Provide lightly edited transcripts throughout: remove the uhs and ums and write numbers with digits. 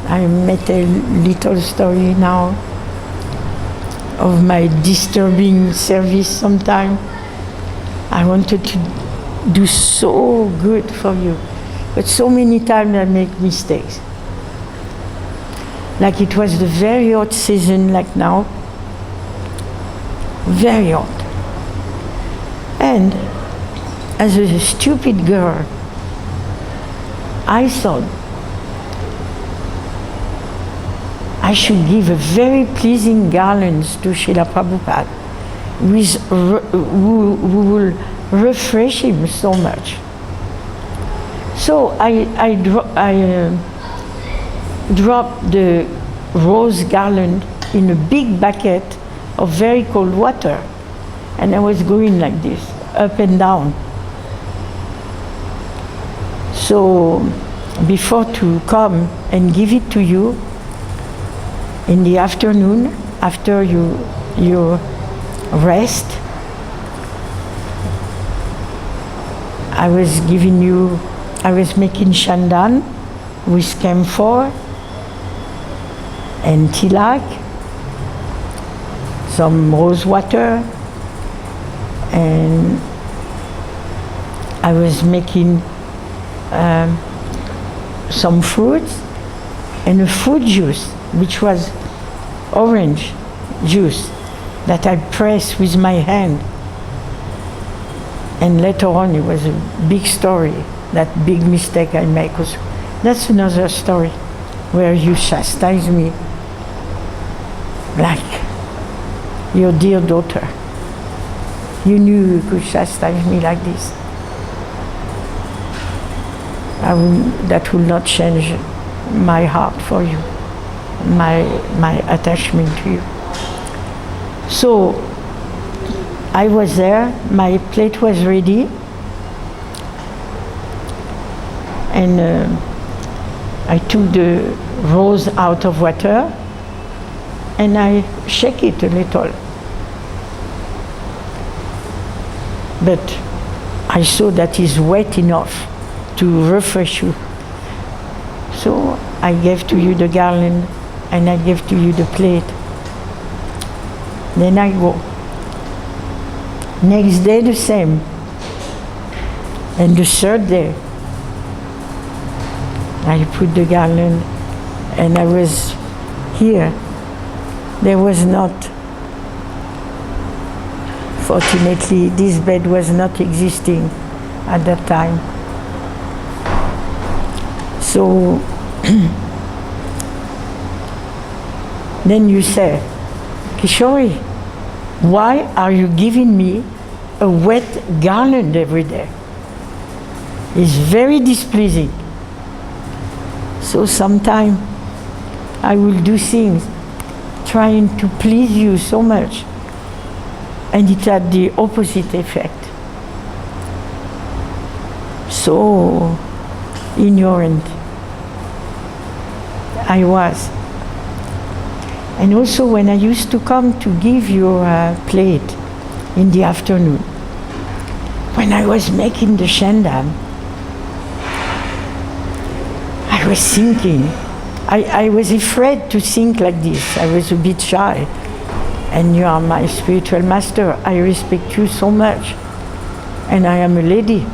I made a little story now of my disturbing service sometime. I wanted to do so good for you, but so many times I make mistakes. Like it was the very hot season like now, very hot. And as a stupid girl, I thought I should give a very pleasing garlands to Srila Prabhupada, who will refresh him so much. So I dropped the rose garland in a big bucket of very cold water, and I was going like this, up and down. So before to come and give it to you in the afternoon, after you rest, I was making shandan with camphor and tilak, some rose water, and I was making some fruits and a fruit juice, which was orange juice that I pressed with my hand. And later on, it was a big story, that big mistake I make. That's another story where you chastise me like your dear daughter. You knew you could chastise me like this. That will not change my heart for you, my attachment to you. So I was there, my plate was ready, and I took the rose out of water and I shake it a little. But I saw that it's wet enough to refresh you. So I gave to you the garland and I gave to you the plate. Then I go. Next day the same. And the third day, I put the garland and I was here. There was not, fortunately, this bed was not existing at that time. So then you say, Kishori, why are you giving me a wet garland every day? It's very displeasing. So sometimes I will do things trying to please you so much, and it had the opposite effect. So ignorant I was. And also when I used to come to give your plate in the afternoon, when I was making the shandan, I was thinking, I was afraid to think like this. I was a bit shy. And you are my spiritual master. I respect you so much. And I am a lady.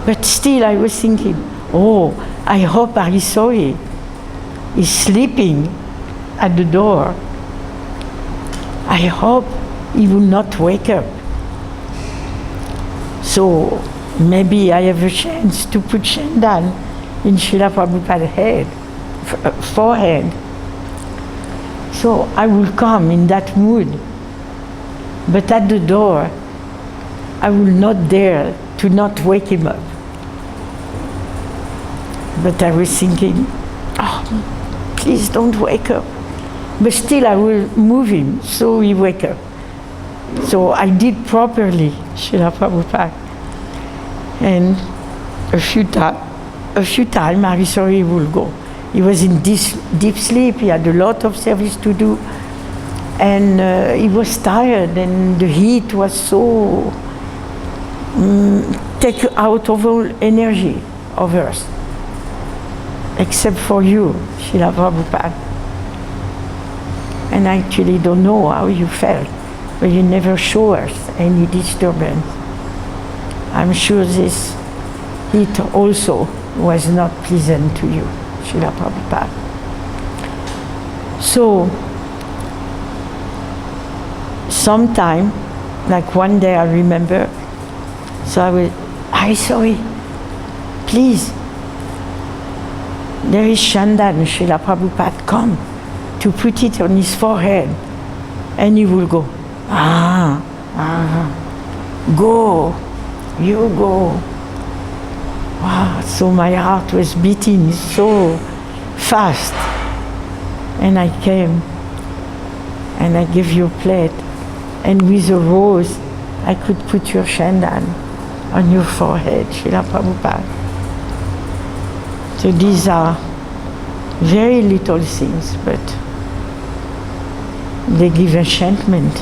But still I was thinking, oh, I hope Arisoi is sleeping at the door. I hope he will not wake up. So maybe I have a chance to put shandan in Srila Prabhupada's head, forehead. So I will come in that mood. But at the door, I will not dare to not wake him up. But I was thinking, oh, please don't wake up. But still I will move him so he wake up. So I did properly, Srila Prabhupada. And a few times, Arisori will go. He was in deep sleep, he had a lot of service to do. And he was tired, and the heat was so take out of all energy of us. except for you, Srila Prabhupada. And I actually don't know how you felt, but you never show us any disturbance. I'm sure this heat also was not pleasant to you, Srila Prabhupada. So, sometime, like one day I remember, so I sorry, please, there is Chandan, Srila Prabhupada, come to put it on his forehead, and he will go, go, you go. Wow, so my heart was beating so fast. And I came, and I gave you a plate, and with a rose, I could put your Chandan on your forehead, Srila Prabhupada. So these are very little things, but they give enchantment.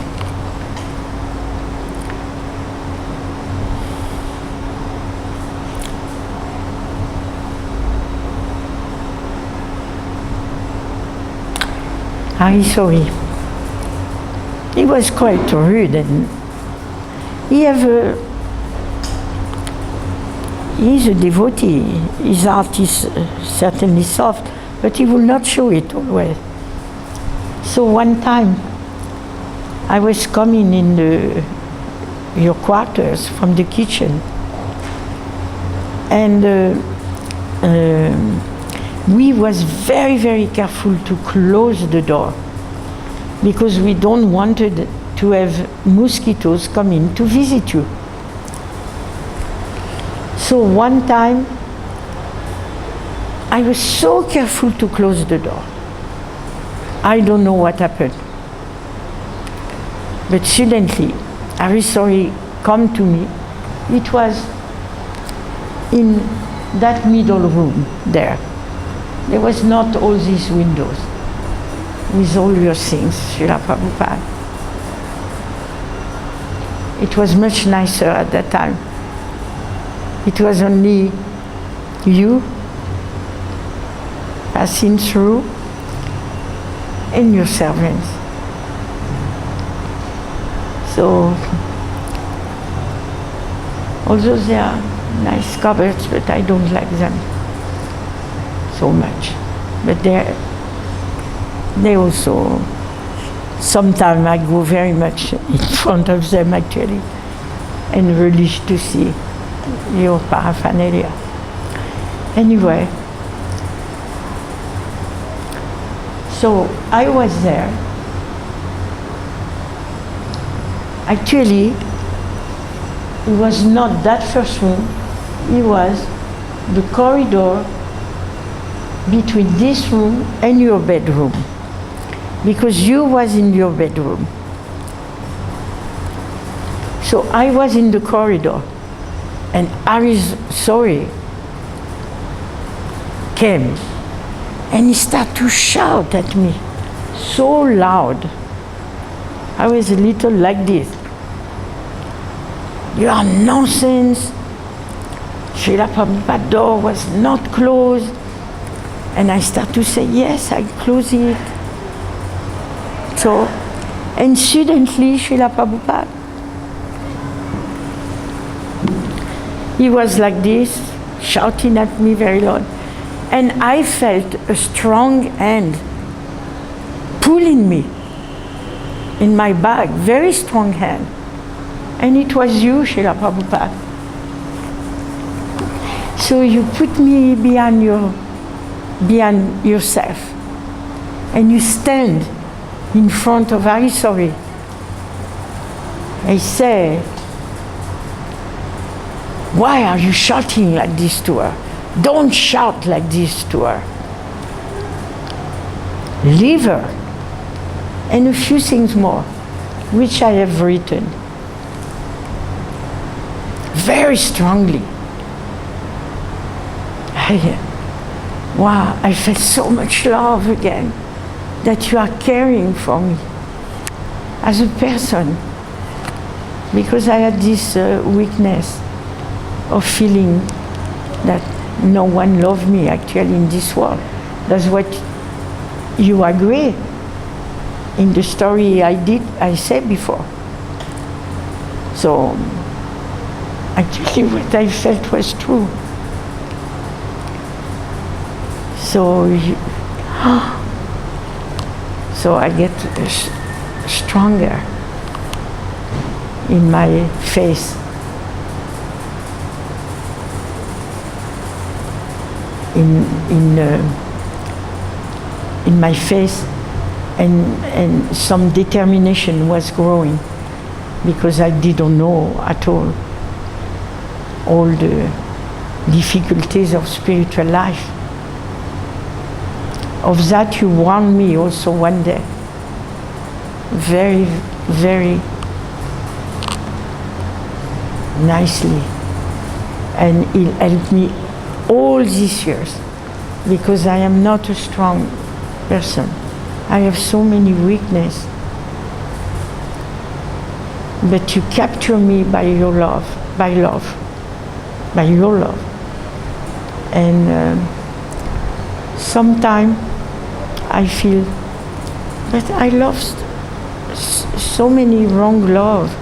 I'm sorry. He was quite rude, and he's a devotee. His heart is certainly soft, but he will not show it always. So one time, I was coming in your quarters from the kitchen, and we was very, very careful to close the door because we don't wanted to have mosquitoes come in to visit you. So one time, I was so careful to close the door. I don't know what happened. But suddenly, Harisori come to me. It was in that middle room there. There was not all these windows with all your things, Srila Prabhupada. It was much nicer at that time. It was only you passing through and your servants. So, although they are nice cupboards, but I don't like them so much. But they also, sometimes I go very much in front of them actually and relish to see your paraphernalia. Anyway, so I was there. Actually, it was not that first room, it was the corridor between this room and your bedroom, because you was in your bedroom. So I was in the corridor, and Harisori came, and he started to shout at me, so loud. I was a little like this. You are nonsense. Srila Prabhupada door was not closed. And I start to say, yes, I close it. So, and suddenly Srila Prabhupada, he was like this, shouting at me very loud. And I felt a strong hand pulling me in my bag, very strong hand. And it was you, Srila Prabhupada. So you put me behind yourself, and you stand in front of Harisori. I say, why are you shouting like this to her? Don't shout like this to her. Leave her. And a few things more, which I have written very strongly. Wow, I felt so much love again, that you are caring for me as a person, because I had this weakness of feeling that no one loved me actually in this world. That's what you agree in the story I said before. So actually what I felt was true. So so I get stronger in my faith. In my faith, and some determination was growing, because I didn't know at all the difficulties of spiritual life. Of that you warned me also one day, very, very nicely, and it helped me all these years, because I am not a strong person. I have so many weaknesses. But you capture me by your love, by your love. And sometimes I feel that I lost so many wrong love.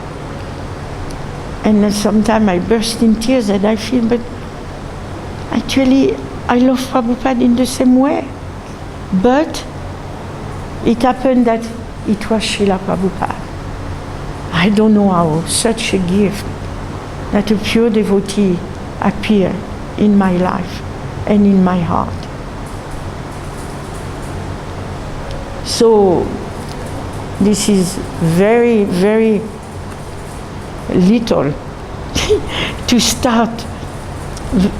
And sometimes I burst in tears and I feel, but actually I love Prabhupada in the same way. But it happened that it was Srila Prabhupada. I don't know how such a gift, that a pure devotee appeared in my life and in my heart. So this is very, very little to start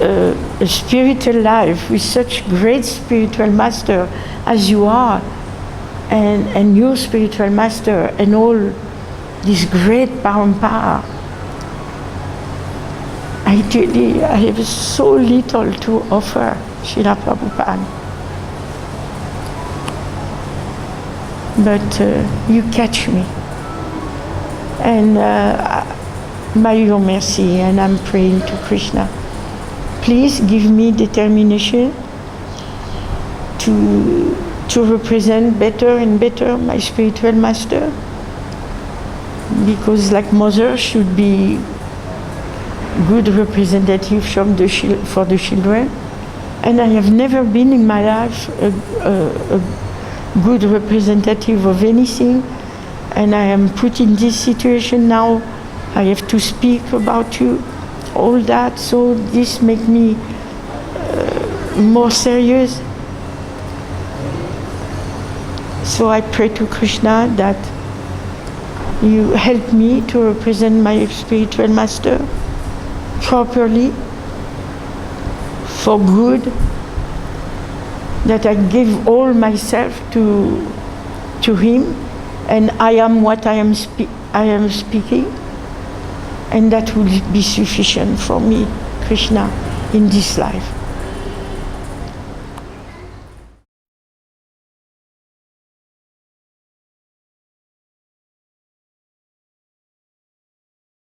a spiritual life with such great spiritual master as you are, and your spiritual master, and all this great parampara. Actually, I have so little to offer Srila Prabhupada. But you catch me. And by your mercy, and I'm praying to Krishna, please give me determination to represent better and better my spiritual master, because like mother should be good representative for the children, and I have never been in my life a good representative of anything, and I am put in this situation now. I have to speak about you, all that, so this makes me more serious. So I pray to Krishna that you help me to represent my spiritual master properly, for good, that I give all myself to him, and I am what I am speaking, and that will be sufficient for me, Krishna, in this life.